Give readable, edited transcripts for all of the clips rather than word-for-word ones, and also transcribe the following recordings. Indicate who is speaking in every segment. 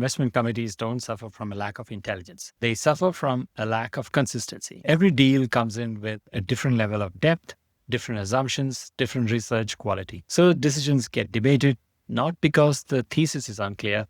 Speaker 1: investment committees don't suffer from a lack of intelligence. They suffer from a lack of consistency. Every deal comes in with a different level of depth, different assumptions, different research quality. So decisions get debated, not because the thesis is unclear,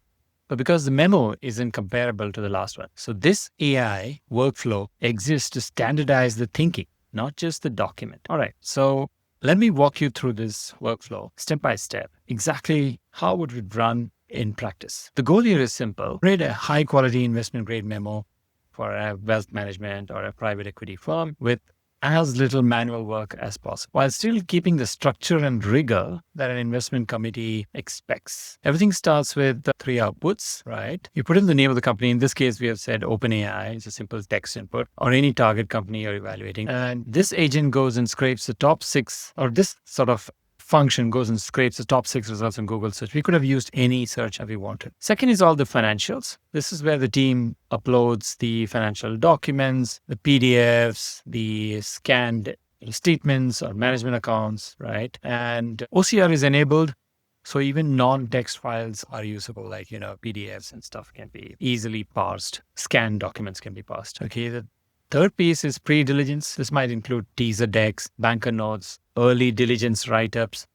Speaker 1: but because the memo isn't comparable to the last one. So this AI workflow exists to standardize the thinking, not just the document. All right, so let me walk you through this workflow step by step. Exactly how would it run in practice? The goal here is simple. Create a high quality investment grade memo for a wealth management or a private equity firm with as little manual work as possible, while still keeping the structure and rigor that an investment committee expects. Everything starts with the 3 outputs, right? You put in the name of the company. In this case, we have said OpenAI. It's a simple text input, or any target company you're evaluating. And this agent goes and scrapes the top 6, or this sort of function goes and scrapes the top 6 results in Google search. We could have used any search that we wanted. Second is all the financials. This is where the team uploads the financial documents, the PDFs, the scanned statements or management accounts, right? And OCR is enabled. So even non-text files are usable, like, PDFs and stuff can be easily parsed. Scanned documents can be parsed. Okay. The third piece is pre-diligence. This might include teaser decks, banker notes, early diligence write-ups,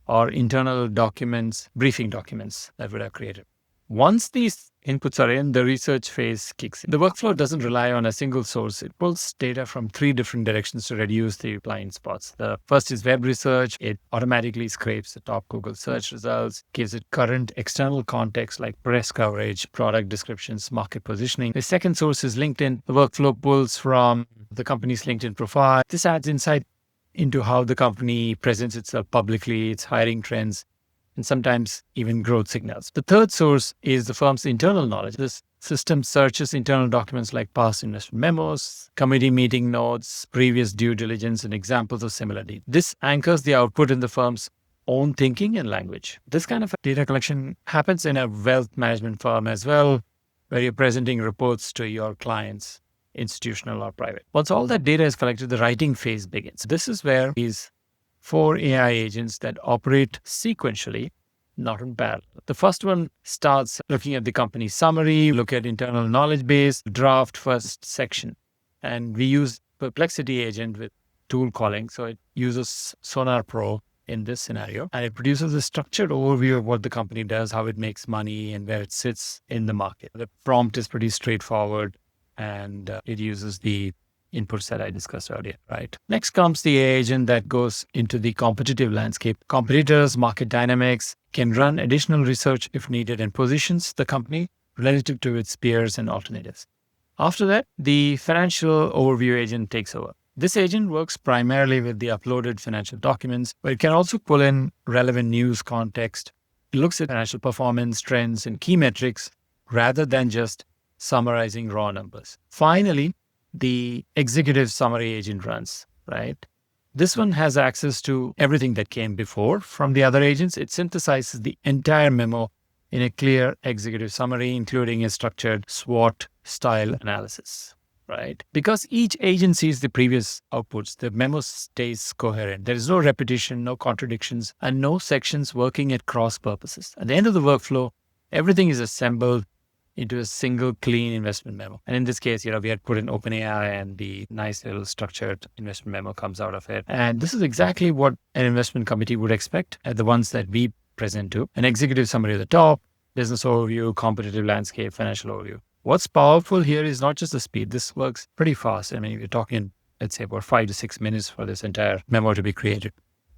Speaker 1: or internal documents, briefing documents that would have created. Once these inputs are in, the research phase kicks in. The workflow doesn't rely on a single source. It pulls data from 3 different directions to reduce the blind spots. The first is web research. It automatically scrapes the top Google search results, gives it current external context like press coverage, product descriptions, market positioning. The second source is LinkedIn. The workflow pulls from the company's LinkedIn profile. This adds insight into how the company presents itself publicly, its hiring trends, and sometimes even growth signals. The third source is the firm's internal knowledge. This system searches internal documents like past investment memos, committee meeting notes, previous due diligence, and examples of similar deals. This anchors the output in the firm's own thinking and language. This kind of data collection happens in a wealth management firm as well, where you're presenting reports to your clients, institutional or private. Once all that data is collected, the writing phase begins. This is where these 4 AI agents that operate sequentially, not in parallel. The first one starts looking at the company summary, look at internal knowledge base, draft first section. And we use Perplexity agent with tool calling. So it uses Sonar Pro in this scenario, and it produces a structured overview of what the company does, how it makes money, and where it sits in the market. The prompt is pretty straightforward, and it uses the inputs that I discussed earlier, right? Next comes the agent that goes into the competitive landscape. Competitors, market dynamics, can run additional research if needed, and positions the company relative to its peers and alternatives. After that, the financial overview agent takes over. This agent works primarily with the uploaded financial documents, but it can also pull in relevant news context. It looks at financial performance, trends, and key metrics rather than just summarizing raw numbers. Finally, the executive summary agent runs, right? This one has access to everything that came before from the other agents. It synthesizes the entire memo in a clear executive summary, including a structured SWOT style analysis, right? Because each agent sees the previous outputs, the memo stays coherent. There is no repetition, no contradictions, and no sections working at cross purposes. At the end of the workflow, everything is assembled into a single clean investment memo. And in this case, we had put in OpenAI, and the nice little structured investment memo comes out of it. And this is exactly what an investment committee would expect at the ones that we present to. An executive summary at the top, business overview, competitive landscape, financial overview. What's powerful here is not just the speed. This works pretty fast. I mean, we're talking, let's say, about 5 to 6 minutes for this entire memo to be created,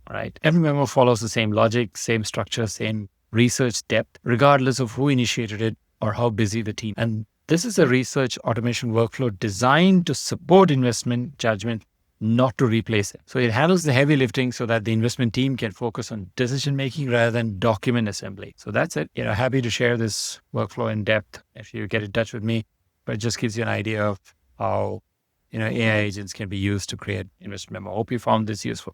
Speaker 1: right? Every memo follows the same logic, same structure, same research depth, regardless of who initiated it or how busy the team. And this is a research automation workflow designed to support investment judgment, not to replace it. So it handles the heavy lifting so that the investment team can focus on decision making rather than document assembly. So that's it. Happy to share this workflow in depth if you get in touch with me, but it just gives you an idea of how AI agents can be used to create investment memo. Hope you found this useful.